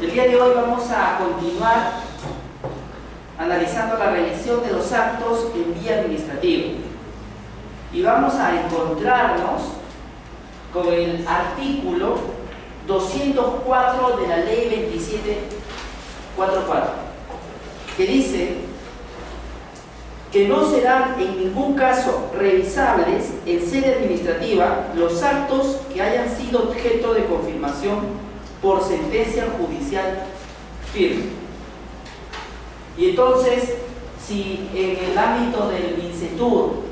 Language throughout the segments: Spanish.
El día de hoy vamos a continuar analizando la revisión de los actos en vía administrativa y vamos a encontrarnos con el artículo 204 de la ley 2744, que dice que no serán en ningún caso revisables en sede administrativa los actos que hayan sido objeto de confirmación por sentencia judicial firme. Y entonces, si en el ámbito del MINCETUR,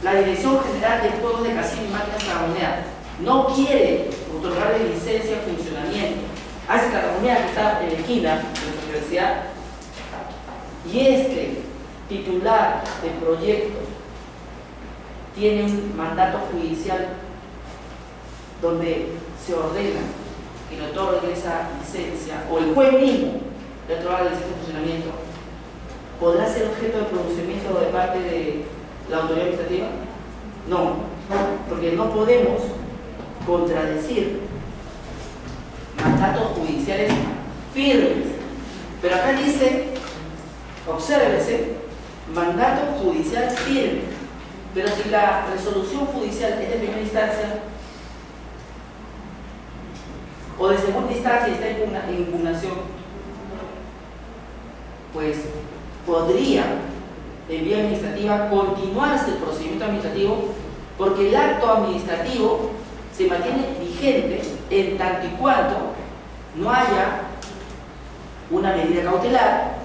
la Dirección General de Juegos de Casino y Máquinas Tragamonedas no quiere otorgarle licencia de funcionamiento a esa tragamoneda que está en la esquina de nuestra universidad, y este titular del proyecto tiene un mandato judicial donde se ordena que le otorgue esa licencia, o el juez mismo le otorga la licencia de funcionamiento, ¿podrá ser objeto de pronunciamiento de parte de la autoridad administrativa? No, porque no podemos contradecir mandatos judiciales firmes. Pero acá dice, obsérvese, mandato judicial firme. Pero si la resolución judicial es de primera instancia o de segunda instancia y está en impugnación, pues podría en vía administrativa continuarse el procedimiento administrativo, porque el acto administrativo se mantiene vigente en tanto y cuanto no haya una medida cautelar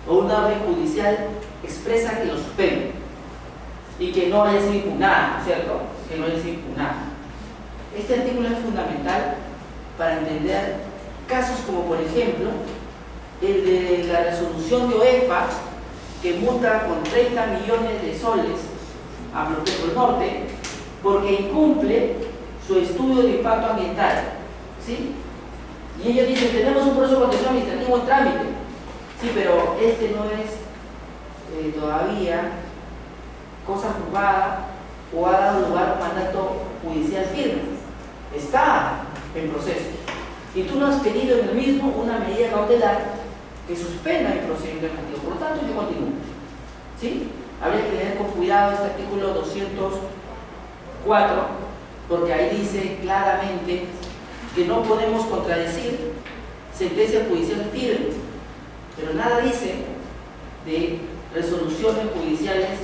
o una orden judicial expresa que lo suspende y que no haya sido impugnada, ¿cierto? Que no haya sido impugnada. Este artículo es fundamental para entender casos como, por ejemplo, el de la resolución de OEFA, que multa con 30 millones de soles a Bloqueo Norte porque incumple su estudio de impacto ambiental, ¿sí? Y ellos dicen, tenemos un proceso de contencioso administrativo en trámite, sí, pero este no es todavía cosa juzgada o ha dado lugar a un mandato judicial firme, está en proceso, y tú no has pedido en el mismo una medida cautelar que suspenda el procedimiento administrativo. Por lo tanto, yo continúo, ¿sí? Habría que leer con cuidado este artículo 204, porque ahí dice claramente que no podemos contradecir sentencias judiciales firmes, pero nada dice de resoluciones judiciales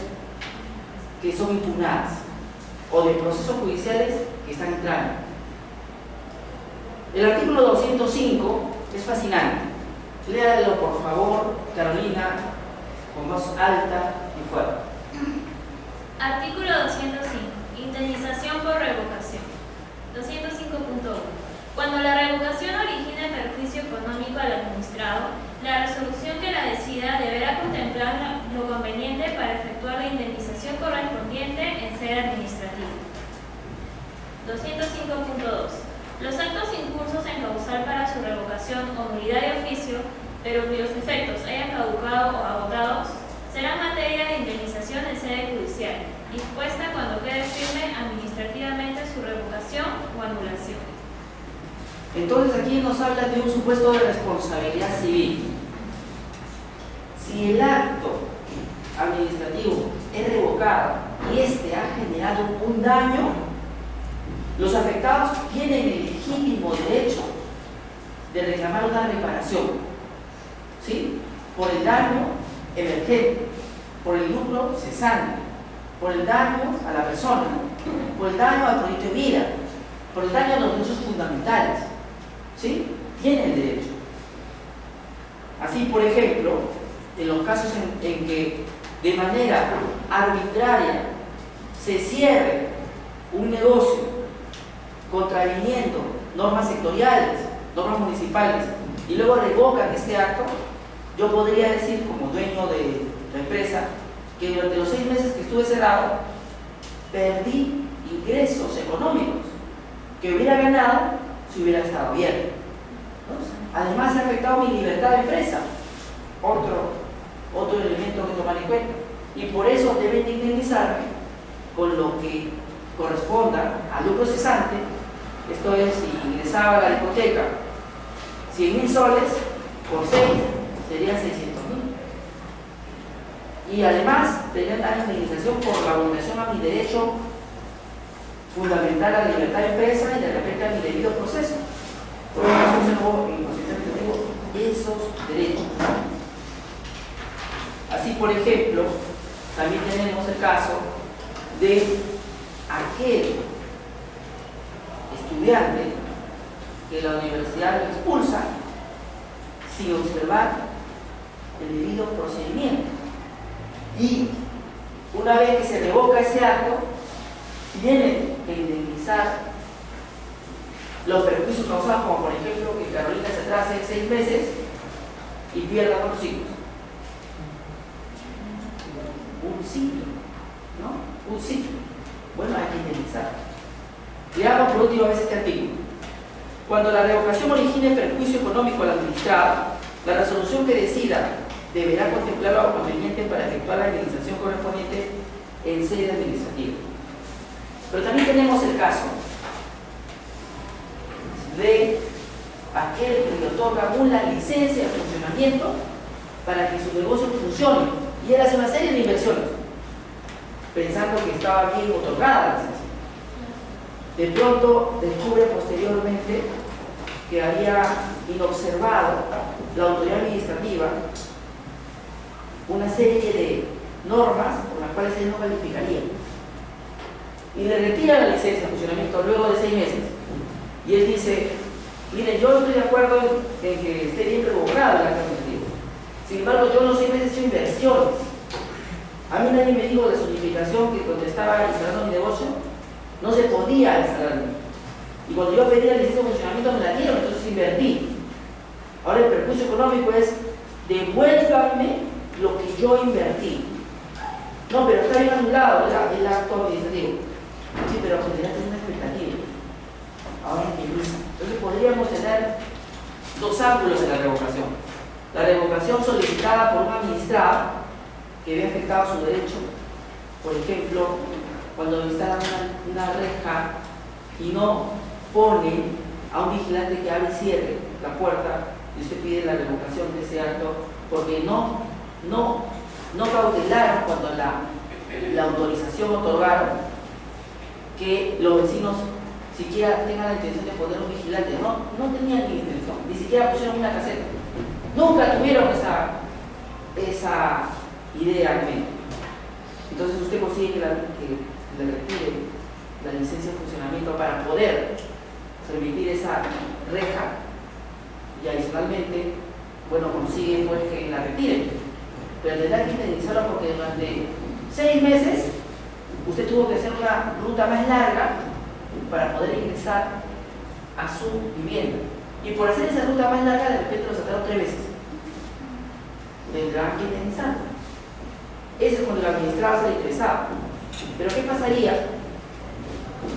que son impugnadas o de procesos judiciales que están en trámite. El artículo 205 es fascinante. Léalo, por favor, Carolina, con voz alta y fuerte. Artículo 205. Indemnización por revocación. 205.1. Cuando la revocación origine perjuicio económico al administrado, la resolución que la decida deberá contemplar lo conveniente para efectuar la indemnización correspondiente en sede administrativa. 205.2. Los actos incursos en causal para su revocación o nulidad de oficio, pero cuyos efectos hayan caducado o agotados, serán materia de indemnización en sede judicial, dispuesta cuando quede firme administrativamente su revocación o anulación. Entonces aquí nos habla de un supuesto de responsabilidad civil. Si el acto administrativo es revocado y este ha generado un daño, los afectados tienen el legítimo derecho de reclamar una reparación, ¿sí? Por el daño emergente, por el lucro cesante, por el daño a la persona, por el daño al proyecto de vida, por el daño a los derechos fundamentales, ¿sí? Tienen el derecho. Así, por ejemplo, en los casos en que de manera arbitraria se cierre un negocio contraviniendo normas sectoriales, normas municipales, y luego revocan este acto, yo podría decir, como dueño de la empresa, que durante los 6 meses que estuve cerrado, perdí ingresos económicos que hubiera ganado si hubiera estado abierto. Además, ha afectado mi libertad de empresa, otro elemento que tomar en cuenta, y por eso deben de indemnizarme con lo que corresponda al lucro cesante. Esto es, si ingresaba a la discoteca 100.000 soles por 6 serían 600.000. Y además tendrían la indemnización por la vulneración a mi derecho fundamental a la libertad de empresa y de repente a mi debido proceso. Por lo tanto, yo no en procedimiento administrativo esos derechos. Así, por ejemplo, también tenemos el caso de aquel estudiante que la universidad lo expulsa sin observar el debido procedimiento. Y una vez que se revoca ese acto, tiene que indemnizar los perjuicios causados, como por ejemplo que Carolina se atrase 6 meses y pierda 4 ciclos. Un ciclo, ¿no? Un ciclo. Bueno, hay que indemnizar. Veamos por última vez este artículo. Cuando la revocación origine perjuicio económico al administrado, la resolución que decida deberá contemplar lo conveniente para efectuar la indemnización correspondiente en sede administrativa. Pero también tenemos el caso de aquel que le otorga una licencia de funcionamiento para que su negocio funcione y él hace una serie de inversiones pensando que estaba bien otorgada la licencia. De pronto descubre posteriormente que había inobservado la autoridad administrativa una serie de normas por las cuales él no calificaría y le retira la licencia de funcionamiento luego de 6 meses y él dice: miren, yo estoy de acuerdo en que esté bien revocado el acto administrativo, sin embargo yo en los 6 meses he hecho inversiones, a mí nadie me dijo de zonificación que cuando estaba instalando mi negocio no se podía instalar, y cuando yo pedí la licencia de funcionamiento me la dieron, entonces invertí. Ahora el perjuicio económico es: devuélvanme lo que yo invertí. No, pero está bien anulado el acto administrativo. Sí, pero tendría que tener una expectativa. Ahora empieza. Entonces podríamos tener 2 ángulos en la revocación. La revocación solicitada por un administrado que ve afectado su derecho, por ejemplo, cuando instalan una reja y no ponen a un vigilante que abre y cierre la puerta, y usted pide la revocación de ese acto porque no cautelaron cuando la autorización otorgaron que los vecinos siquiera tengan la intención de poner un vigilante. No tenían ni intención, ni siquiera pusieron una caseta, nunca tuvieron esa idea en mente. Entonces usted consigue que le retire la licencia de funcionamiento para poder permitir esa reja y adicionalmente, bueno, consigue pues que la retiren, pero tendrá que indemnizarlo porque durante 6 meses usted tuvo que hacer una ruta más larga para poder ingresar a su vivienda, y por hacer esa ruta más larga de repente lo sacaron 3 veces. Tendrán que indemnizar. Eso es cuando el administrado se interesado. Pero ¿qué pasaría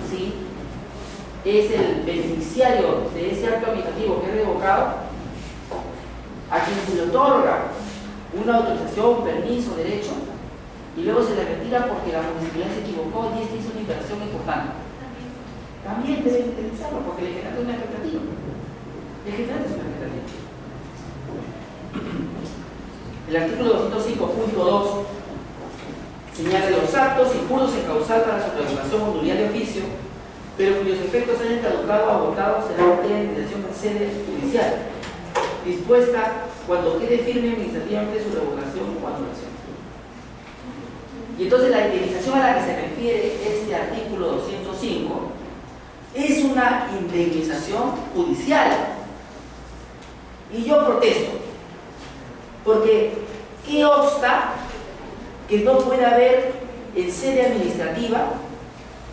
si es el beneficiario de ese acto administrativo que es revocado a quien se le otorga una autorización, permiso, derecho, y luego se le retira porque la municipalidad se equivocó y este hizo una inversión importante? También debe indemnizarlo porque le genera una expectativa. Le genera una expectativa. El artículo 205.2 señala: los actos y cursos en causal para su regulación o nulidad de oficio, pero cuyos efectos hayan caducado o agotado, será materia de indemnización en sede judicial, dispuesta cuando quede firme administrativamente su revocación o anulación. Y entonces la indemnización a la que se refiere este artículo 205 es una indemnización judicial. Y yo protesto, porque ¿qué obsta que no pueda haber en sede administrativa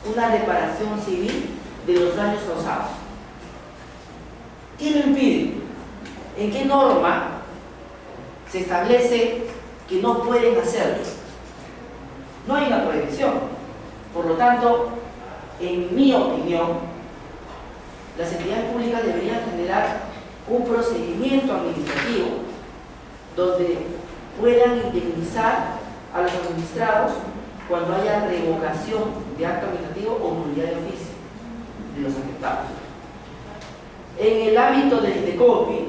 una reparación civil de los daños causados? ¿Qué lo impide? ¿En qué norma se establece que no pueden hacerlo? No hay una prohibición. Por lo tanto, en mi opinión, las entidades públicas deberían generar un procedimiento administrativo donde puedan indemnizar a los administrados cuando haya revocación de acto administrativo o nulidad de oficio de los afectados. En el ámbito del INDECOPI,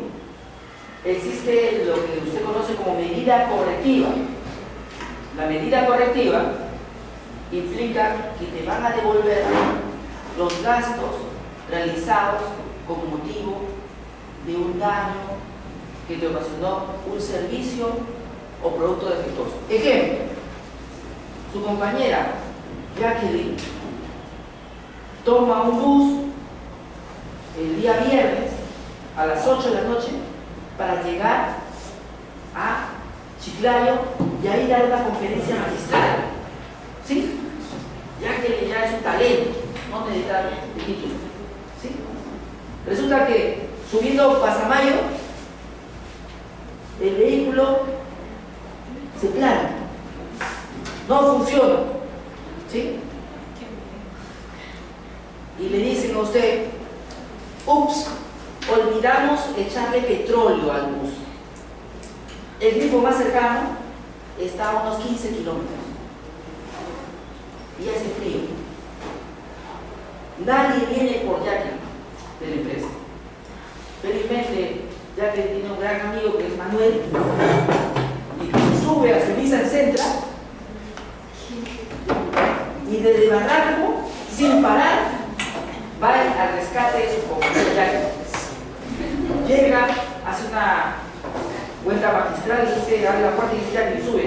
existe lo que usted conoce como medida correctiva. La medida correctiva implica que te van a devolver los gastos realizados como motivo de un daño que te ocasionó un servicio o producto defectuoso. Ejemplo, su compañera Jacqueline toma un bus el día viernes a las 8 de la noche para llegar a Chiclayo y ahí dar una conferencia magistral. ¿Sí? Jacqueline ya es un talento, no necesita el título. ¿Sí? Resulta que subiendo Pasamayo, el vehículo se plana, no funciona. ¿Sí? Y le dicen a usted, ups, olvidamos echarle petróleo al bus. El grifo más cercano está a unos 15 kilómetros y hace frío. Nadie viene por Jacqueline de la empresa. Felizmente, Jacqueline tiene un gran amigo que es Manuel, y que sube a su Nissan Sentra y desde Barranco, sin parar, va al rescate de su compañero Jacqueline. Llega, hace una vuelta magistral y dice, abre la puerta y dice, Jacqueline, sube.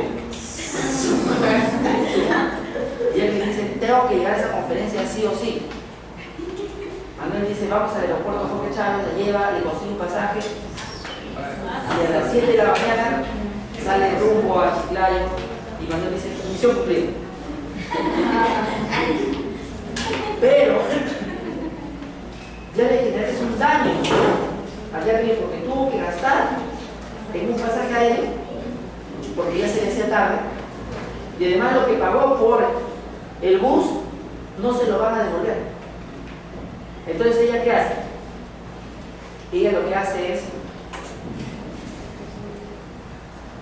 Y Jacqueline dice, tengo que llegar a esa conferencia sí o sí. Manuel dice, vamos al aeropuerto Jorge Chávez, la lleva, le consigue un pasaje y a las 7 de la mañana sale rumbo a Chiclayo y Manuel dice, misión cumplida. Pero ya le generas un daño a Jacqueline porque tuvo que gastar en un pasaje aéreo porque ya se le hacía tarde y además lo que pagó por el bus no se lo van a devolver. Entonces ella ¿qué hace? Ella lo que hace es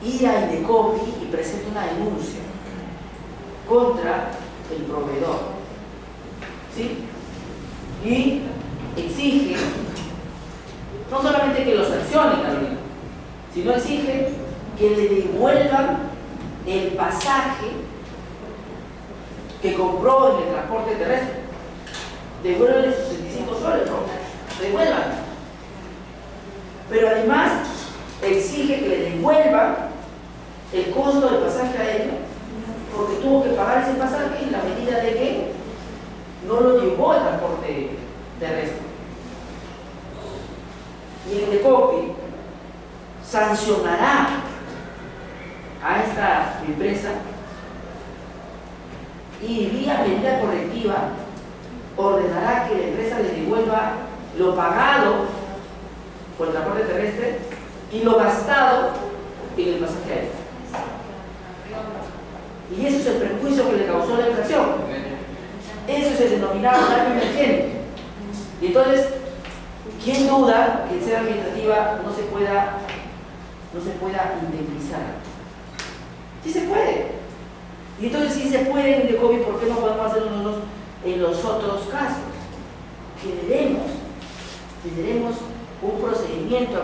ir a Indecopi y presenta una denuncia contra el proveedor, ¿sí? Y exige no solamente que lo sancionen, Carolina, sino exige que le devuelvan el pasaje que compró en el transporte terrestre. Devuélvanle sus 65 soles, ¿no? Devuelvan. Pero además exige que le devuelvan el costo del pasaje aéreo porque tuvo que pagar ese pasaje en la medida de que no lo llevó el transporte terrestre. Y el Indecopi sancionará a esta empresa y vía medida correctiva ordenará que la empresa le devuelva lo pagado por el transporte terrestre y lo gastado en el pasaje aéreo. Y eso es el perjuicio que le causó la infracción. Eso es el denominado daño emergente. Y entonces, ¿quién duda que en sede administrativa no se pueda indemnizar? Sí se puede. Y entonces, si se puede en Indecopi, ¿por qué no podemos hacerlo nosotros en los otros casos? Generemos un procedimiento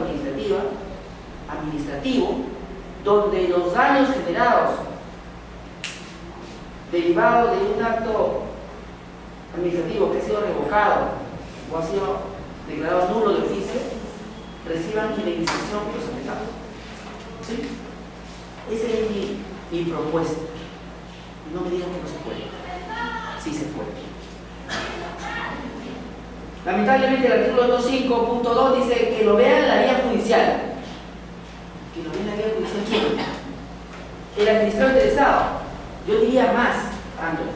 administrativo donde los daños generados derivados de un acto administrativo que ha sido revocado o ha sido declarado nulo de oficio reciban indemnización por los afectados. ¿Sí? Esa es mi propuesta. No me digan que no se puede. Sí se puede. Lamentablemente el artículo 25.2 dice que lo vean en la vía judicial. Que lo vean en la vía judicial, ¿quién? El administrador interesado. Yo diría más, Andrés.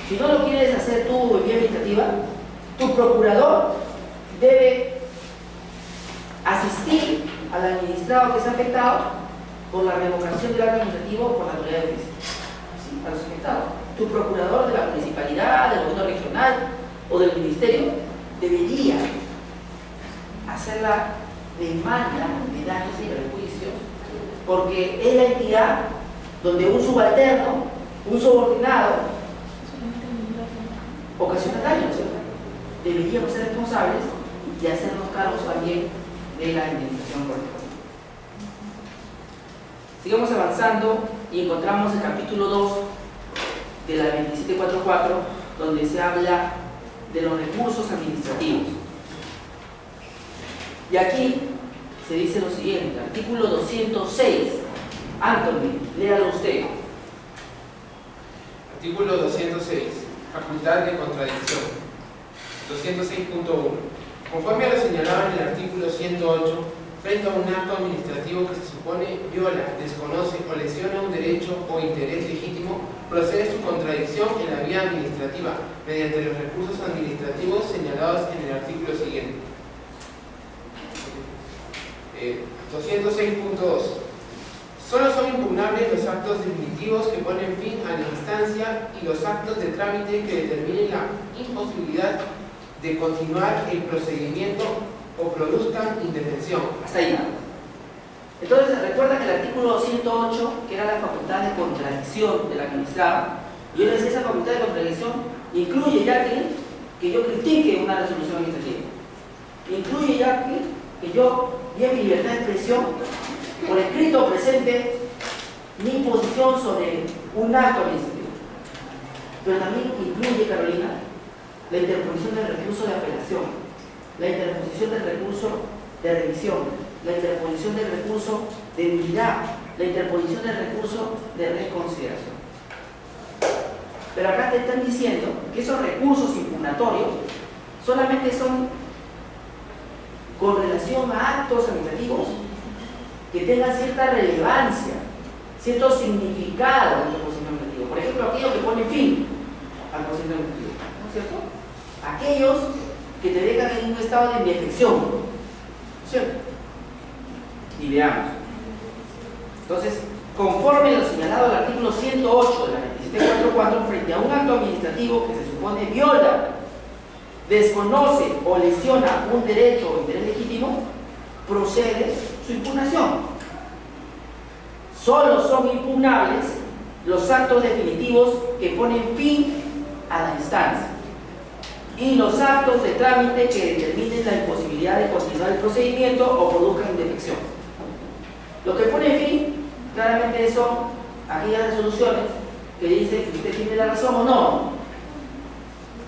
Si no lo quieres hacer tú en vía administrativa, tu procurador debe asistir al administrado que se ha afectado por la revocación del acto administrativo por la autoridad de oficio. ¿Sí? A los afectados. Tu procurador de la municipalidad, del gobierno regional o del ministerio debería hacer la demanda de daños y perjuicios porque es la entidad donde un subalterno, un subordinado ocasiona daños. Deberíamos ser responsables y hacernos cargos también de la indemnización correspondiente. Sigamos avanzando y encontramos el capítulo 2 de la 2744, donde se habla de los recursos administrativos. Y aquí se dice lo siguiente, artículo 206. Anthony, léalo usted. Artículo 206. Facultad de contradicción. 206.1. Conforme a lo señalado en el artículo 108, frente a un acto administrativo que se supone viola, desconoce o lesiona un derecho o interés legítimo, procede su contradicción en la vía administrativa, mediante los recursos administrativos señalados en el artículo siguiente. 206.2. Solo son impugnables los actos definitivos que ponen fin a la instancia y los actos de trámite que determinen la imposibilidad de continuar el procedimiento o produzcan indefensión. Hasta ahí. Entonces, recuerda que el artículo 108, que era la facultad de contradicción del administrado, y él decía, esa facultad de contradicción incluye ya que yo critique una resolución administrativa, incluye ya que yo dé mi libertad de expresión por escrito presente mi posición sobre un acto administrativo, pero también incluye, Carolina, la interposición del recurso de apelación, la interposición del recurso de revisión, la interposición del recurso de nulidad, la interposición del recurso de reconsideración. Pero acá te están diciendo que esos recursos impugnatorios solamente son con relación a actos administrativos que tengan cierta relevancia, cierto significado en el procedimiento administrativo. Por ejemplo, aquellos que ponen fin al procedimiento administrativo, ¿no es cierto? Aquellos que te dejan en un estado de indefensión, ¿no es cierto? Y veamos. Entonces, conforme a lo señalado al artículo 108 de la 2744, frente a un acto administrativo que se supone viola, desconoce o lesiona un derecho o interés legítimo, procede su impugnación. Solo son impugnables los actos definitivos que ponen fin a la instancia y los actos de trámite que determinen la imposibilidad de continuar el procedimiento o produzcan indefensión. Lo que pone fin claramente son aquellas resoluciones que dicen que usted tiene la razón o no.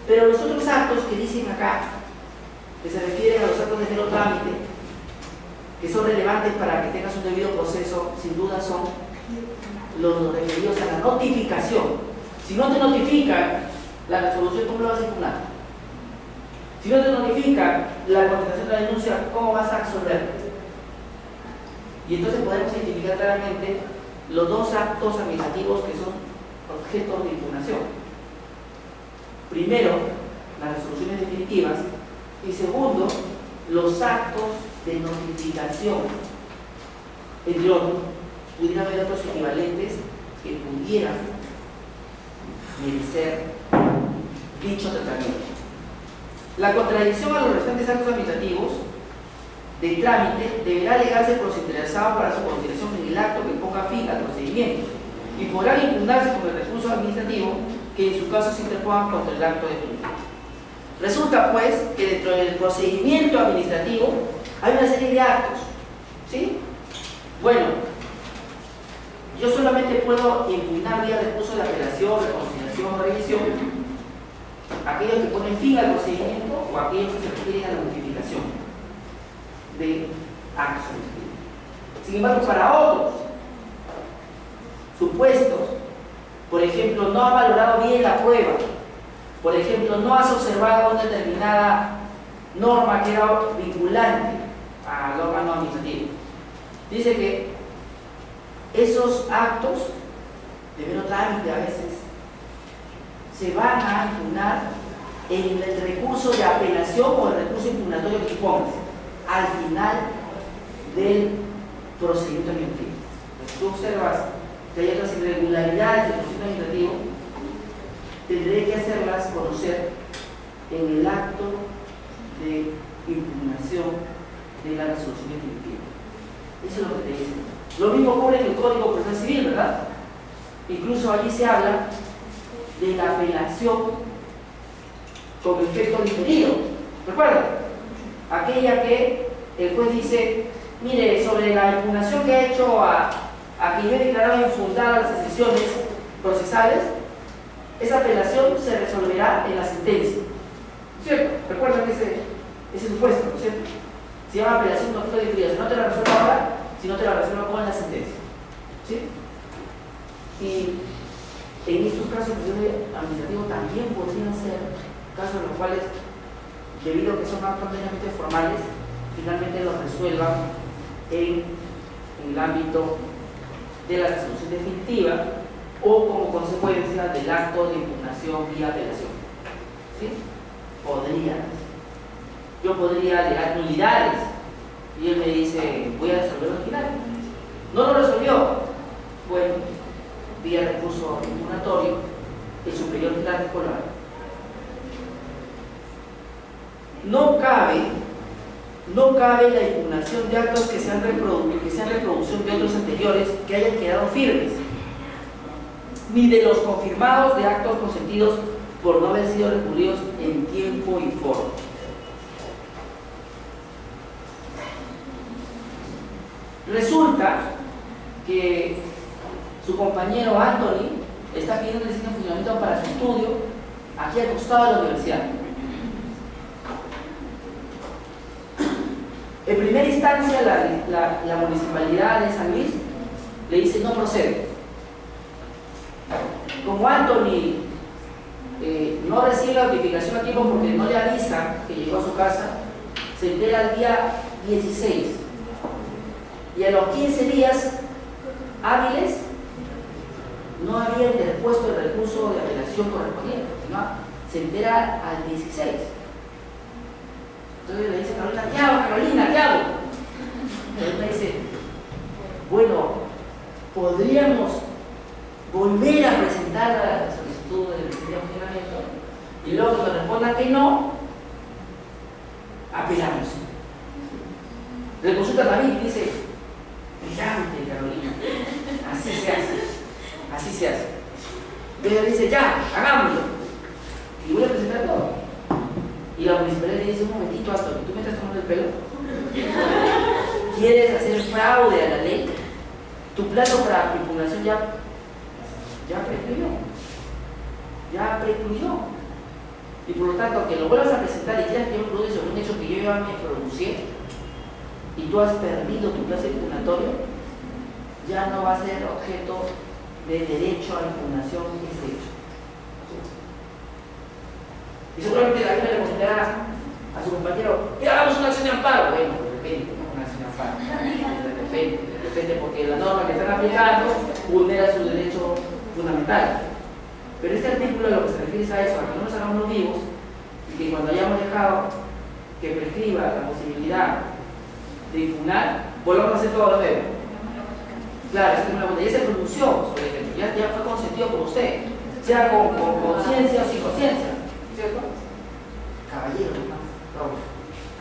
Pero los otros actos que dicen acá, que se refieren a los actos de mero trámite, que son relevantes para que tengas un debido proceso, sin duda son los referidos a la notificación. Si no te notifican la resolución, ¿cómo lo vas a impugnar? Si no te notifican la contestación de la denuncia, ¿cómo vas a absolver? Y entonces podemos identificar claramente los dos actos administrativos que son objetos de impugnación. Primero, las resoluciones definitivas, y segundo, los actos de notificación. Entre otros, pudieran haber otros equivalentes que pudieran merecer dicho tratamiento. La contradicción a los restantes actos administrativos de trámite deberá alegarse por los interesados para su consideración en el acto que ponga fin al procedimiento y podrán impugnarse con el recurso administrativo que en su caso se interpongan contra el acto definitivo. Resulta pues que dentro del procedimiento administrativo hay una serie de actos, ¿sí? Bueno, yo solamente puedo impugnar vía recurso de apelación, reconsideración o revisión aquellos que ponen fin al procedimiento o aquellos que se refieren a la notificación de actos administrativos. Sin embargo, para otros supuestos, por ejemplo, no ha valorado bien la prueba, por ejemplo, no has observado una determinada norma que era vinculante al órgano administrativo, dice que esos actos de mero trámite a veces se van a impugnar en el recurso de apelación o el recurso impugnatorio que tú pongas al final del procedimiento administrativo. Si tú observas que hay otras irregularidades del procedimiento administrativo, tendré que hacerlas conocer en el acto de impugnación de la resolución definitiva. Eso es lo que te dice. Lo mismo ocurre en el Código Procesal Civil, ¿verdad? Incluso allí se habla de la apelación con efecto diferido. ¿Recuerdan? Aquella que el juez dice, mire, sobre la impugnación que ha hecho a a que yo he declarado infundadas las excepciones procesales, esa apelación se resolverá en la sentencia. ¿Cierto? ¿Recuerdan ese supuesto, ¿no es cierto? Se llama apelación conflicto de utilidad. Si no te la resuelvo ahora, si no te la resuelvo como en la sentencia. ¿Sí? Y en estos casos administrativos también podrían ser casos en los cuales, debido a que son actos meramente formales, finalmente los resuelvan en el ámbito de la resolución definitiva o como consecuencia del acto de impugnación vía apelación. ¿Sí? Yo podría alegar nulidades y él me dice, voy a resolverlo al final. No lo resolvió. Bueno, vía recurso impugnatorio, el superior tribunal escolar. No cabe la impugnación de actos que sean reproducción de otros anteriores que hayan quedado firmes, ni de los confirmados de actos consentidos por no haber sido recurridos en tiempo y forma. Resulta que su compañero Anthony está pidiendo un licencia de funcionamiento para su estudio aquí al costado de la universidad. En primera instancia, la municipalidad de San Luis le dice no procede. Como Anthony no recibe la notificación a tiempo porque no le avisa que llegó a su casa, se entera el día 16 y a los 15 días hábiles no había interpuesto el recurso de apelación correspondiente, sino se entera al 16. Entonces le dice Carolina, ¿qué hago, Carolina? ¿Qué hago? Carolina dice, bueno, podríamos volver a presentar la solicitud de licencia de funcionamiento y luego cuando respondan que no, apelamos. Le consulta a David y dice, brillante, Carolina, así se hace. Entonces dice, ya, hagámoslo. Y voy a presentar todo. Y la municipalidad le dice, un momentito, Antonio, ¿tú me estás tomando el pelo? ¿Quieres hacer fraude a la ley? Tu plazo para impugnación ya precluyó. Y por lo tanto, que lo vuelvas a presentar y quieras que yo me produce sobre un hecho que yo ya me pronuncié y tú has perdido tu plazo impugnatorio, ya no va a ser objeto de derecho a impugnación ese hecho. Y seguramente la gente le considerará a su compañero, y hagamos una acción de amparo. Bueno, de repente, una acción de amparo. De repente, porque la norma que están aplicando vulnera su derecho fundamental. Pero este artículo lo que se refiere es a eso, a que no nos hagamos los vivos y que cuando hayamos dejado que prescriba la posibilidad de impugnar, volvamos a hacer todo lo nuevo. Claro, ya se pronunció sobre el hecho, ya fue consentido por usted, sea con conciencia o sin conciencia, ¿cierto? Caballero,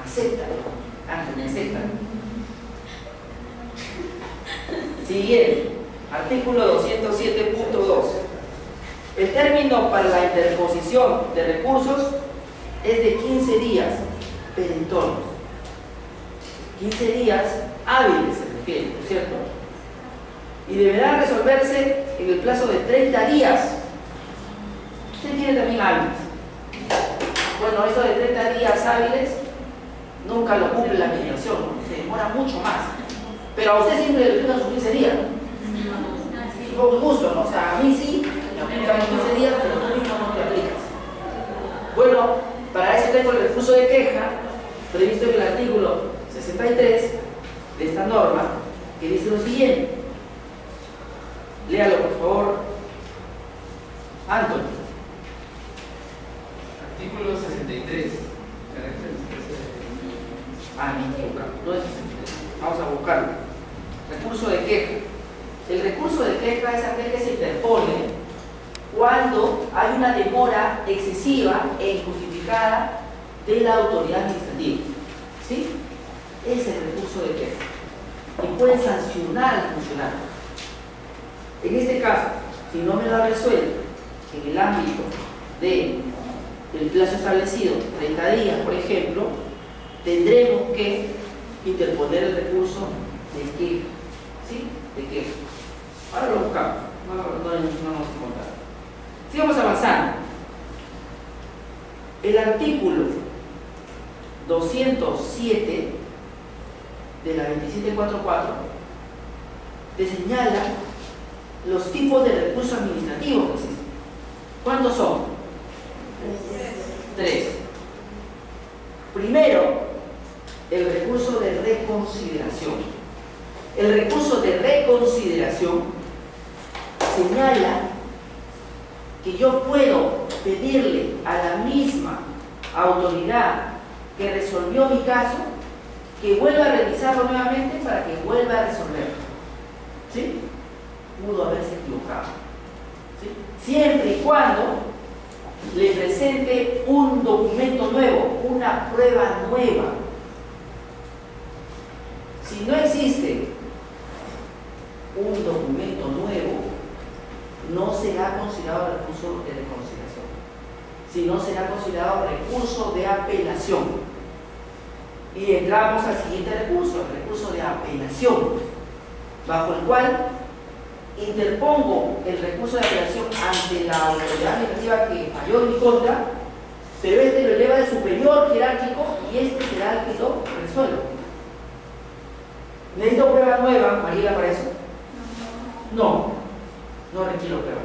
acéptalo, Ángel, acéptalo. Siguiente, artículo 207.2. El término para la interposición de recursos es de 15 días perentorios. 15 días hábiles se refiere, ¿no es cierto? Y deberá resolverse en el plazo de 30 días. Usted tiene también hábiles. Bueno, eso de 30 días hábiles nunca lo cumple la administración, ¿no? Se demora mucho más. Pero a usted siempre le aplican sus 15 días, ¿no? Con gusto, ¿no? O sea, a mí sí, me aplican 15 días, pero tú mismo no te aplicas. Bueno, para eso tengo el recurso de queja, previsto en el artículo 63 de esta norma, que dice lo siguiente. Léalo, por favor, Antonio. Artículo 63. No es 63. Vamos a buscarlo. Recurso de queja. El recurso de queja es aquel que se interpone cuando hay una demora excesiva e injustificada de la autoridad administrativa. ¿Sí? Ese es el recurso de queja. Y puede sancionar al funcionario. En este caso, si no me lo ha resuelto en el ámbito del plazo establecido, 30 días, por ejemplo, tendremos que interponer el recurso de queja. ¿Sí? De queja. Ahora lo buscamos, no vamos a encontrar. Sigamos avanzando. El artículo 207 de la 2744 te señala los tipos de recursos administrativos que existen. ¿Cuántos son? 3. Primero, el recurso de reconsideración. El recurso de reconsideración señala que yo puedo pedirle a la misma autoridad que resolvió mi caso que vuelva a revisarlo nuevamente para que vuelva a resolverlo. ¿Sí? Pudo haberse equivocado. ¿Sí? Siempre y cuando le presente un documento nuevo, una prueba nueva. Si no existe un documento nuevo, no será considerado recurso de reconsideración, sino será considerado recurso de apelación. Y entramos al siguiente recurso, el recurso de apelación, bajo el cual interpongo el recurso de apelación ante la autoridad administrativa que falló en mi contra, pero este lo eleva de superior jerárquico y este será el que lo resuelva. ¿Necesito prueba nueva, Mariela, para eso? No, no requiero prueba.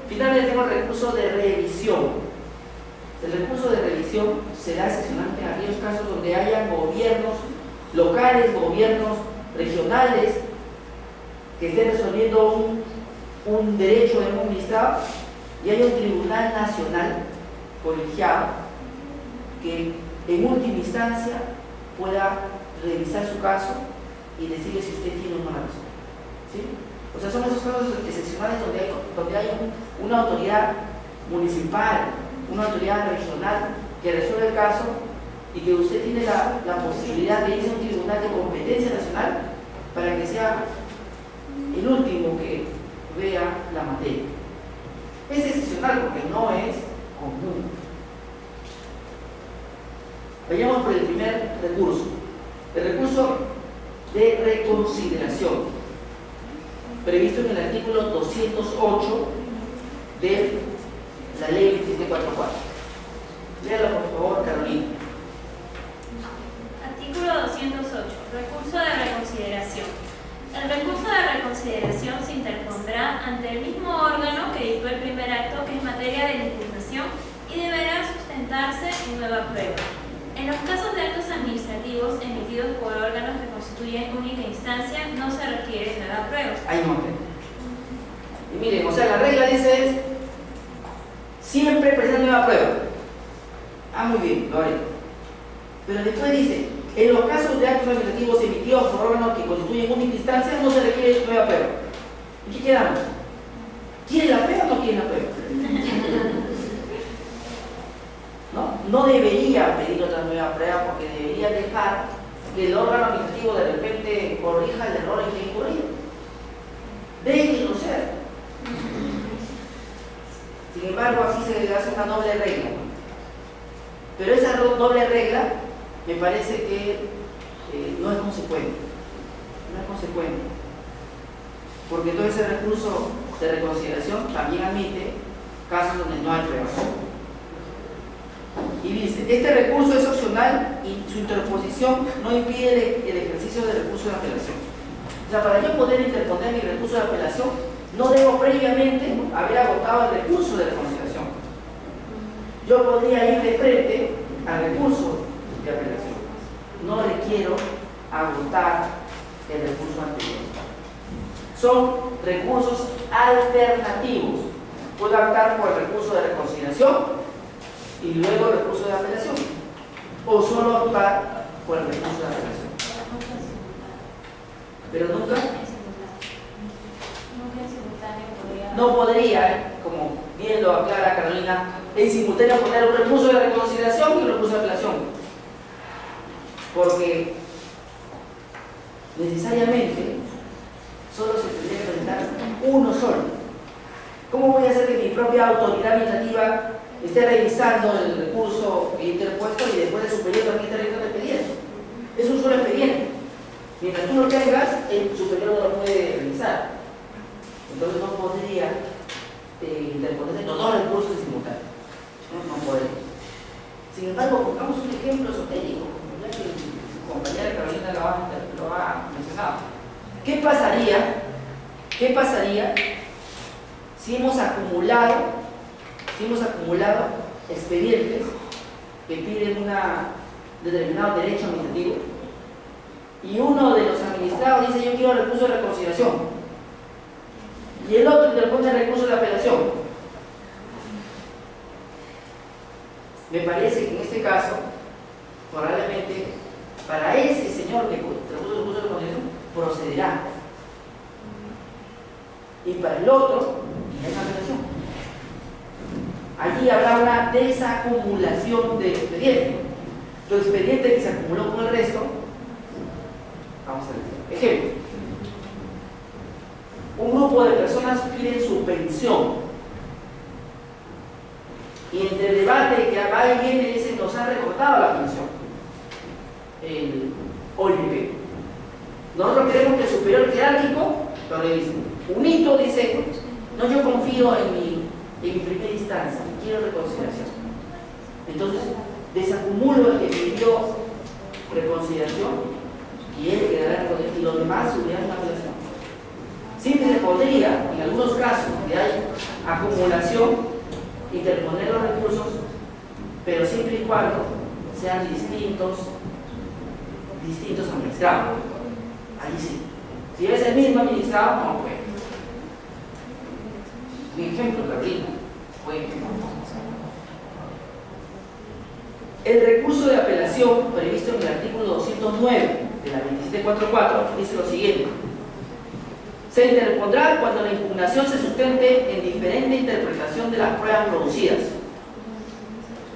Finalmente tengo el recurso de revisión. El recurso de revisión será excepcionalmente en aquellos casos donde hayan gobiernos locales, gobiernos regionales que estén resolviendo un derecho en un magistrado y hay un tribunal nacional colegiado que en última instancia pueda revisar su caso y decirle si usted tiene o no la razón. ¿Sí? O sea, son esos casos excepcionales donde hay una autoridad municipal, una autoridad regional que resuelve el caso y que usted tiene la posibilidad de irse a un tribunal de competencia nacional para que sea el último que vea la materia. Es excepcional porque no es común. Vayamos por el primer recurso, el recurso de reconsideración, previsto en el artículo 208 de la ley 2744. Léalo por favor, Carolina. Artículo 208. Recurso de reconsideración. El recurso de reconsideración se interpondrá ante el mismo órgano que dictó el primer acto, que es materia de la impugnación, y deberá sustentarse en nueva prueba. En los casos de actos administrativos emitidos por órganos que constituyen única instancia, no se requiere nueva prueba. Ahí no. Y miren, o sea, la regla dice siempre presenta nueva prueba. Ah, muy bien, lo haré. Pero después dice, en los casos de actos administrativos emitidos por órganos que constituyen única instancia, no se requiere nueva prueba. ¿Y qué quedamos? ¿Quieren la prueba o no quieren la prueba? No debería pedir otra nueva prueba porque debería dejar que el órgano administrativo de repente corrija el error en que incurrido. Déjenlo ser. Sin embargo, así se hace una doble regla. Pero esa doble regla me parece que no es consecuente. No es consecuente. Porque todo ese recurso de reconsideración también admite casos donde no hay pruebas. Y dice, este recurso es opcional y su interposición no impide el ejercicio del recurso de apelación. O sea, para yo poder interponer mi recurso de apelación, no debo previamente haber agotado el recurso de reconsideración. Yo podría ir de frente al recurso de apelación. No requiero agotar el recurso anterior. Son recursos alternativos. Puedo optar por el recurso de reconsideración y luego el recurso de apelación, o solo optar por el recurso de apelación. Pero nunca no podría, como bien lo aclara Carolina, en simultáneo poner un recurso de reconsideración y un recurso de apelación, porque necesariamente solo se tendría que presentar uno solo. ¿Cómo voy a hacer que mi propia autoridad administrativa esté revisando el recurso que he interpuesto y después el superior también está revisando el expediente? Es un solo expediente. Mientras tú lo tengas, el superior no lo puede revisar. Entonces no podría interponerse los dos recursos en simultáneo. No podría. Sin embargo, pongamos un ejemplo esotérico, ya que su compañera Carolina lo ha mencionado. ¿Qué pasaría si hemos acumulado expedientes que piden un determinado derecho administrativo y uno de los administrados dice yo quiero recurso de reconsideración y el otro interpone recurso de apelación? Me parece que en este caso, probablemente, para ese señor que interpuso el recurso de reconsideración, procederá. Y para el otro, irá en apelación. Allí habrá una desacumulación de expediente. Tu expediente que se acumuló con el resto, vamos a ver. Ejemplo. Un grupo de personas piden su pensión. Y entre el debate que va y viene dicen nos han recortado la pensión, el OIP. Nosotros queremos que el superior jerárquico lo revise. UNITO dice, no, yo confío en mi primera instancia, quiero reconsideración. Entonces, desacumulo el que pidió reconsideración y él quedará y los demás subirán una apelación. Siempre se podría, en algunos casos donde hay acumulación, interponer los recursos, pero siempre y cuando sean distintos administrados. Ahí sí. Si es el mismo administrado, no puede. Un ejemplo, Carolina. El recurso de apelación previsto en el artículo 209 de la 2744 dice lo siguiente: se interpondrá cuando la impugnación se sustente en diferente interpretación de las pruebas producidas.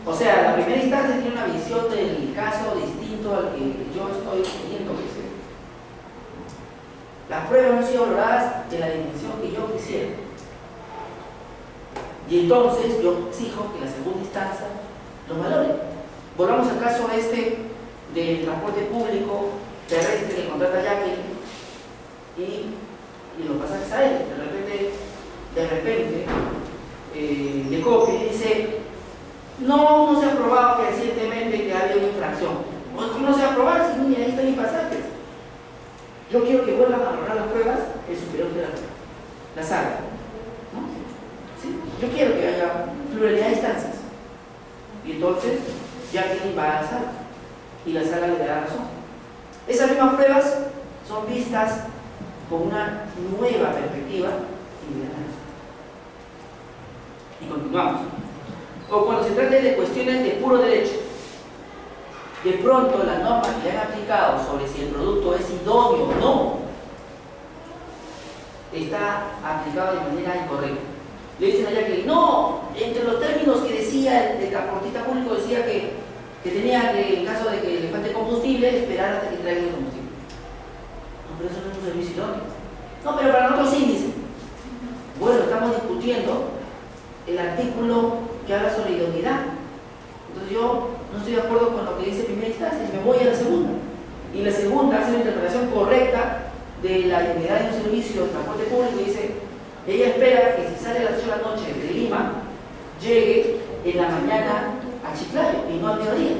O sea, la primera instancia tiene una visión del caso distinto al que yo estoy pidiendo que sea. Las pruebas no han sido valoradas en la dimensión que yo quisiera. Y entonces yo exijo que la segunda instancia lo valore. Volvamos al caso del transporte público terrestre que contrata Jacqueline y los pasajes a él. De repente, de copia y dice, no se ha probado que recientemente que ha habido una infracción. ¿Cómo no se va a probar si ahí están mis pasajes? Yo quiero que vuelvan a valorar las pruebas el superior de la sala. ¿No? ¿Sí? Yo quiero que haya pluralidad de instancias. Y entonces, Jacqueline va a la sala y la sala le dará razón. Esas mismas pruebas son vistas con una nueva perspectiva y continuamos. O cuando se trate de cuestiones de puro derecho, de pronto las normas que le han aplicado sobre si el producto es idóneo o no está aplicado de manera incorrecta. Le dicen a Jacqueline, no, entre los términos que decía el transportista público decía que tenía que, en caso de que le falte combustible, esperar hasta que traigan el combustible. No, pero eso no es un servicio idóneo. No, pero para nosotros sí, dice. Bueno, estamos discutiendo el artículo que habla sobre idoneidad. Entonces yo no estoy de acuerdo con lo que dice primera instancia y me voy a la segunda. Y la segunda hace una interpretación correcta de la idoneidad de un servicio de transporte público y dice, ella espera que si sale a las 8 de la noche de Lima, llegue en la mañana a Chiclayo y no al mediodía.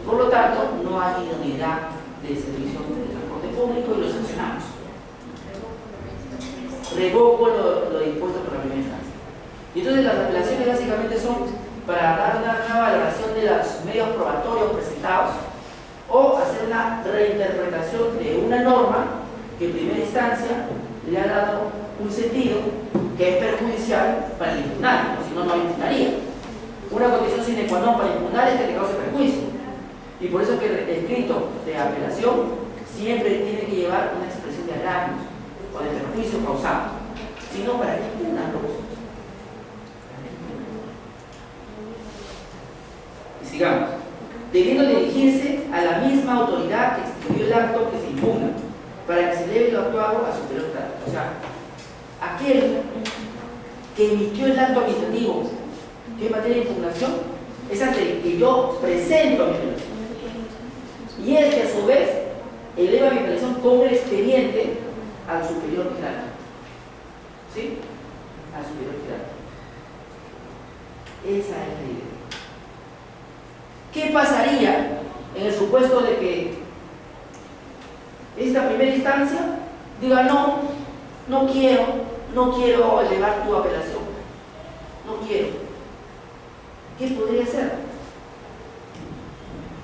Por lo tanto, no hay idoneidad del servicio de transporte público y lo sancionamos. Revoco lo dispuesto por la primera instancia. Y entonces las apelaciones básicamente son para dar una valoración de los medios probatorios presentados o hacer una reinterpretación de una norma que en primera instancia le ha dado un sentido que es perjudicial para el impugnante, si no, no impugnaría. Una condición sine qua non para impugnar es que le cause perjuicio. Y por eso que el escrito de apelación siempre tiene que llevar una expresión de agravios o de perjuicio causado. Si no, ¿para qué impugnarlos? Y sigamos. Debiendo dirigirse a la misma autoridad que expidió el acto que se impugna, para que se eleve lo actuado a superior grado. O sea, aquel que emitió el acto administrativo que en materia de impugnación es ante el que yo presento mi apelación. Y este, a su vez, eleva mi apelación con el expediente al superior jerárquico. Esa es la idea. ¿Qué pasaría en el supuesto de que esta primera instancia diga no quiero elevar tu apelación, no quiero? ¿Qué podría hacer?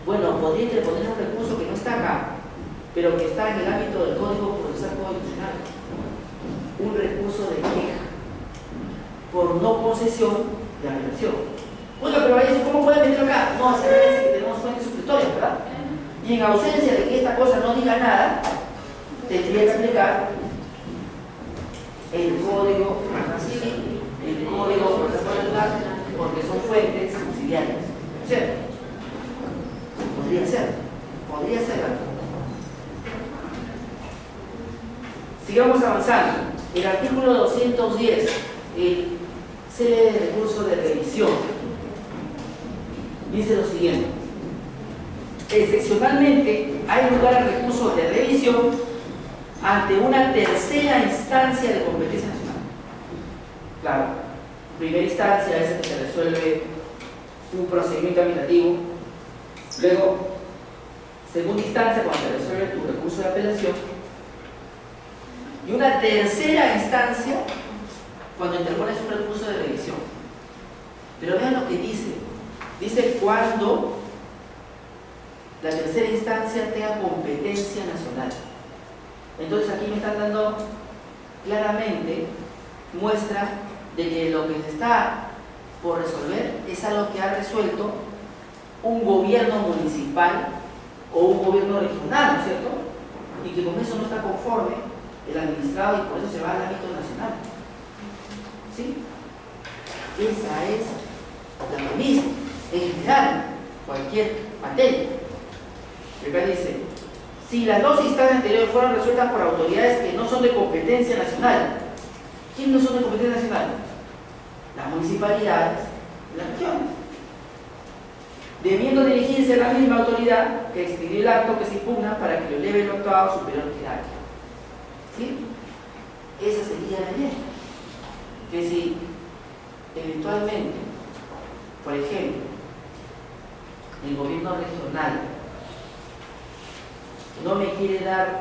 Bueno, podría interponer un recurso que no está acá, pero que está en el ámbito del Código Procesal Constitucional, un recurso de queja por no concesión de apelación. Oiga, pero ahí, ¿cómo puede meterlo acá? No, se parece que tenemos fuentes supletorias, ¿verdad? Y en ausencia de que esta cosa no diga nada, tendría que aplicar el Código Civil, el Código Procesal, porque son fuentes subsidiarias. ¿Cierto? Podría ser, ¿verdad? Sigamos avanzando. El artículo 210, el célebre recurso de revisión, dice lo siguiente: excepcionalmente hay lugar al recurso de revisión ante una tercera instancia de competencia nacional. Claro, primera instancia es el que se resuelve un procedimiento administrativo, luego segunda instancia cuando se resuelve tu recurso de apelación, y una tercera instancia cuando interpones un recurso de revisión. Pero vean lo que dice cuando la tercera instancia tenga competencia nacional. Entonces aquí me están dando claramente muestra de que lo que se está por resolver es algo que ha resuelto un gobierno municipal o un gobierno regional, ¿no es cierto? Y que con eso no está conforme el administrado y por eso se va al ámbito nacional. ¿Sí? Esa es la misma, en general, cualquier materia. Y acá dice: si las dos instancias anteriores fueron resueltas por autoridades que no son de competencia nacional. ¿Quiénes no son de competencia nacional? Las municipalidades y las regiones. Debiendo dirigirse a la misma autoridad que expidió el acto que se impugna para que lo eleve el octavo superior jerárquico. ¿Sí? Esa sería la idea. Que si eventualmente, por ejemplo, el gobierno regional no me quiere dar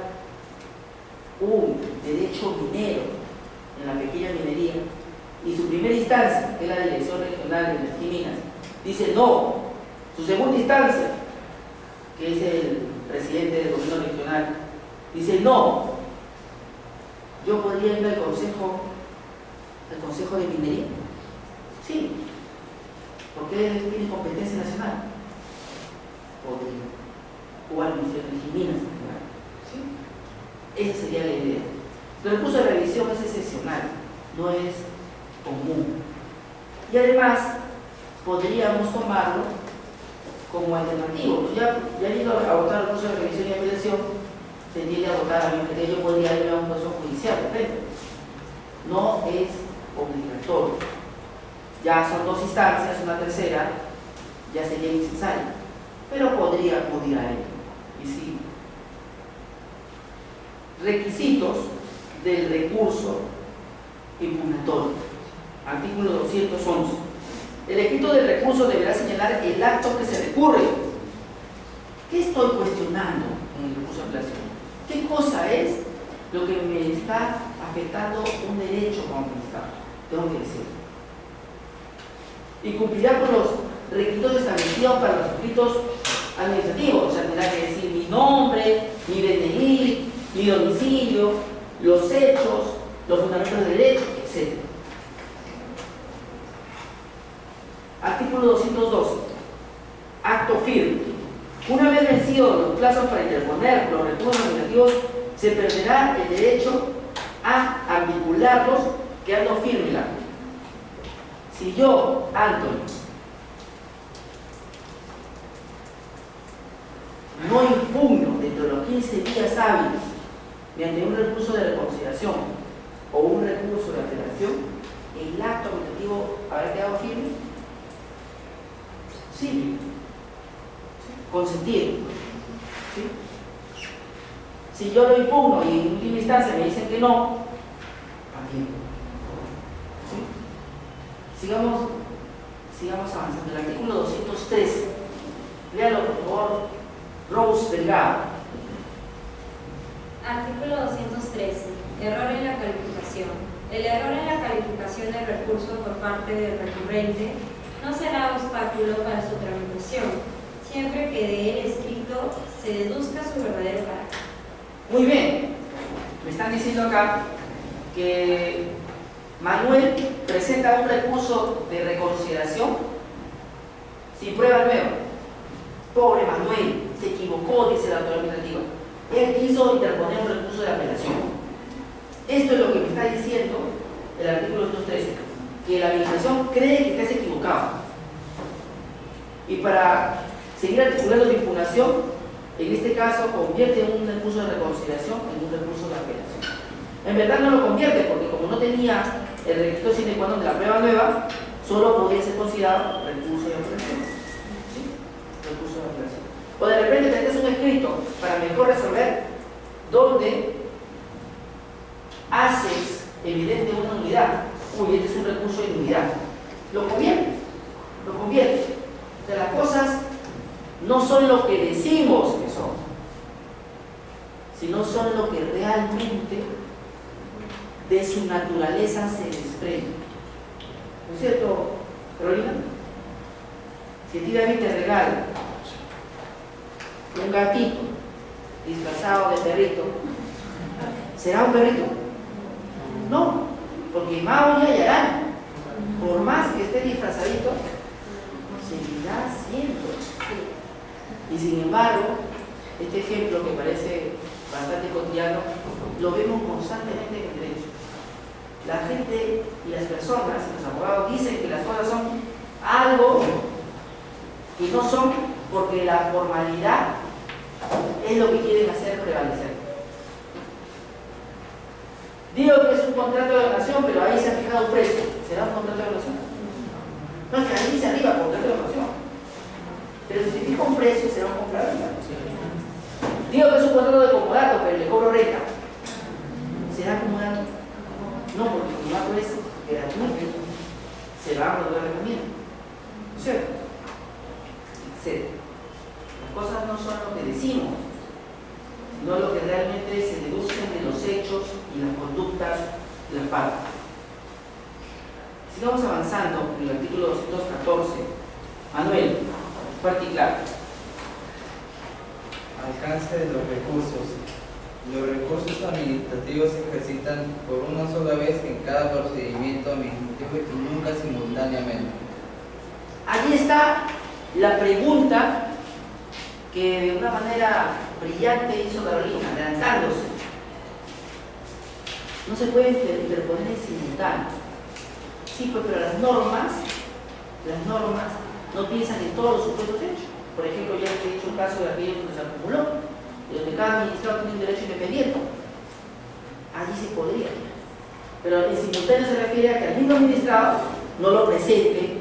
un derecho minero en la pequeña minería, y su primera instancia, que es la Dirección Regional de Energía y Minas, dice no, su segunda instancia, que es el presidente del gobierno regional, dice no, yo podría ir al consejo de minería. Sí, porque él tiene competencia nacional. Podría. O al Ministerio de Energía y Minas. ¿Sí? Esa sería la idea. El recurso de revisión es excepcional, no es común. Y además, podríamos tomarlo como alternativo. Ya ido a votar el recurso de revisión y apelación, tendría que votar a mi criterio, yo podría ir a un proceso judicial, ¿perfecto? No es obligatorio. Ya son dos instancias, una tercera, ya sería innecesario. Pero podría acudir a ello. Y sí. Requisitos del recurso impugnatorio. Artículo 211. El escrito del recurso deberá señalar el acto que se recurre. ¿Qué estoy cuestionando en el recurso de apelación? ¿Qué cosa es lo que me está afectando un derecho como administrado? Tengo que decir. Y cumplirá con los requisitos establecidos para los escritos administrativos. O sea, tendrá que decir mi nombre, mi DNI, mi domicilio, los hechos, los fundamentos de derecho, etc. Artículo 212. Acto firme. Una vez vencidos los plazos para interponer los recursos administrativos, se perderá el derecho a articularlos quedando firme el acto. Si yo, Anthony, no impugno dentro de los 15 días hábiles mediante un recurso de reconsideración o un recurso de apelación, ¿el acto administrativo habrá quedado firme? Sí. Consentido. ¿Sí? Si yo lo impugno y en última instancia me dicen que no, también. ¿Sí? Sigamos avanzando. El artículo 213. Léalo, por favor, Rose Delgado. Artículo 213. Error en la calificación. El error en la calificación del recurso por parte del recurrente no será obstáculo para su tramitación, siempre que de él escrito se deduzca su verdadero carácter. Muy bien. Me están diciendo acá que Manuel presenta un recurso de reconsideración sin prueba nueva. Pobre Manuel, se equivocó, dice la autoridad administrativa. Él quiso interponer un recurso de apelación. Esto es lo que me está diciendo el artículo 213, que la administración cree que estás equivocado. Y para seguir articulando la impugnación, en este caso convierte un recurso de reconsideración en un recurso de apelación. En verdad no lo convierte porque como no tenía el requisito sine qua non de la prueba nueva, solo podría ser considerado recurso de apelación. ¿Sí? Recurso de apelación. O de repente te haces un escrito para mejor resolver donde haces evidente una nulidad. Uy, este es un recurso de nulidad. Lo convierte. Lo convierte. O sea, las cosas no son lo que decimos que son, sino son lo que realmente de su naturaleza se desprende. ¿No es cierto, Carolina? Si a ti David te regala un gatito disfrazado de perrito, ¿será un perrito? No, porque Mao y Yarán, por más que esté disfrazadito, seguirá siendo. Y sin embargo, este ejemplo que parece bastante cotidiano, lo vemos constantemente en el derecho. La gente y las personas, los abogados, dicen que las cosas son algo y no son porque la formalidad es lo que quieren hacer prevalecer. Digo que es un contrato de donación, pero ahí se ha fijado un precio. ¿Será un contrato de donación? No, es que ahí dice arriba, contrato de donación. Pero si se fija un precio, será un comprador. Digo que es un contrato de comodato, pero le cobro renta. ¿Será comodato? No, porque el comodato es gratuito. Se va a producir la recomienda. ¿No es cierto? Etcétera. Las cosas no son lo que decimos, sino lo que realmente se deducen de los hechos y las conductas de las partes. Sigamos avanzando en el artículo 214. Manuel, fuerte y claro. Alcance de los recursos. Los recursos administrativos se ejercitan por una sola vez en cada procedimiento administrativo y nunca simultáneamente. Allí está la pregunta que de una manera brillante hizo Carolina, adelantándose. No se puede interponer en simultáneo. Sí, pues, pero las normas no piensan en todos los supuestos hechos. Por ejemplo, ya te he dicho un caso de aquello donde se acumuló, y donde cada administrador tiene un derecho independiente. Allí se podría. Pero en simultáneo se refiere a que al mismo administrado no lo presente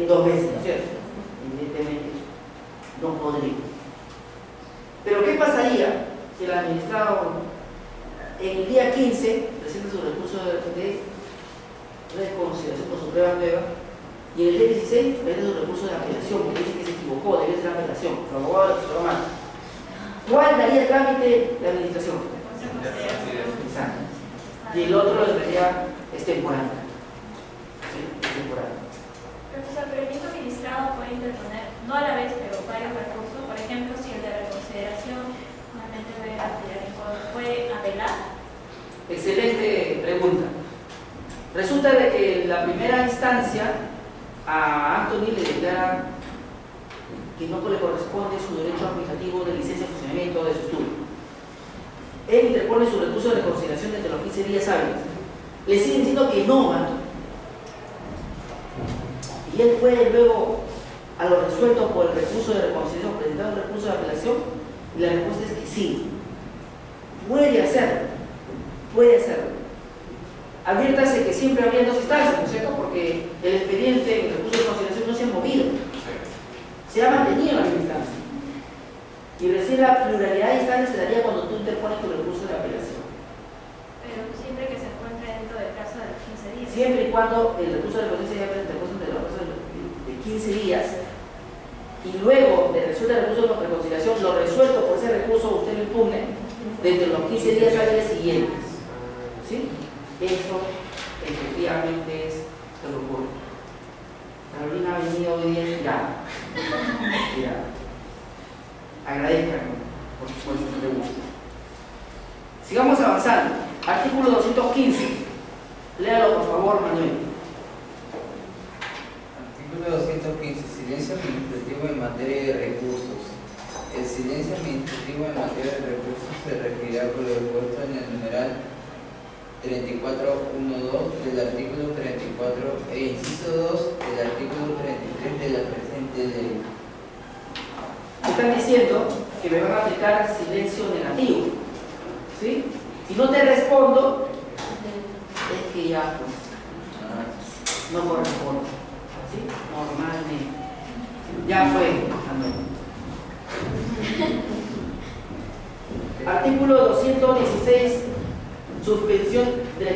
dos veces, ¿no es cierto? Evidentemente no podría. Pero ¿qué pasaría si el administrado en el día 15 presenta su recurso de reconsideración por su prueba nueva y en el día 16 presenta su recurso de apelación porque dice que se equivocó, debe ser apelación, su abogado lo asesoró mal? ¿Cuál daría el trámite de administración? Exacto. Y el otro lo debería extemporáneo. Sí, extemporáneo. Profesor, pero el mismo administrado puede interponer, no a la vez, pero varios recursos. Por ejemplo, si el de reconsideración normalmente puede apelar. Excelente pregunta. Resulta de que en la primera instancia a Anthony le declara que no le corresponde su derecho administrativo de licencia de funcionamiento de su estudio. Él interpone su recurso de reconsideración desde los 15 días hábiles. Le siguen diciendo que no, Anthony. Y él fue luego a lo resuelto por el recurso de reconsideración, presentado un recurso de apelación, y la respuesta es que sí. Puede hacerlo. Puede hacerlo. Adviértase que siempre habría dos instancias, ¿no es cierto? Porque el expediente, el recurso de consideración no se ha movido. Se ha mantenido en la misma instancia. Y recién la pluralidad de instancias se daría cuando tú interpones tu recurso de apelación. Pero siempre que se encuentre dentro del plazo de los 15 días. Siempre y cuando el recurso de reconsideración se haya interpuesto entre los plazos de los 15 15 días y luego de resuelto el recurso de reconciliación, lo resuelto por ese recurso, usted lo impugne dentro de los 15 días hábiles siguientes. ¿Sí? Eso efectivamente es lo que ocurre. Carolina ha venido hoy día ya. Agradezcanme por su pregunta. Sigamos avanzando. Artículo 215. Léalo por favor, Manuel. Artículo 215. Silencio administrativo en materia de recursos. El silencio administrativo en materia de recursos se regirá por lo dispuesto en el numeral 34.1.2 del artículo 34 e inciso 2 del artículo 33 de la presente ley. Están diciendo que me van a aplicar silencio negativo. ¿Sí? Si no te respondo, es que ya pues, no corresponde. ¿Sí? Normalmente. Ya fue, Artículo 216, suspensión de la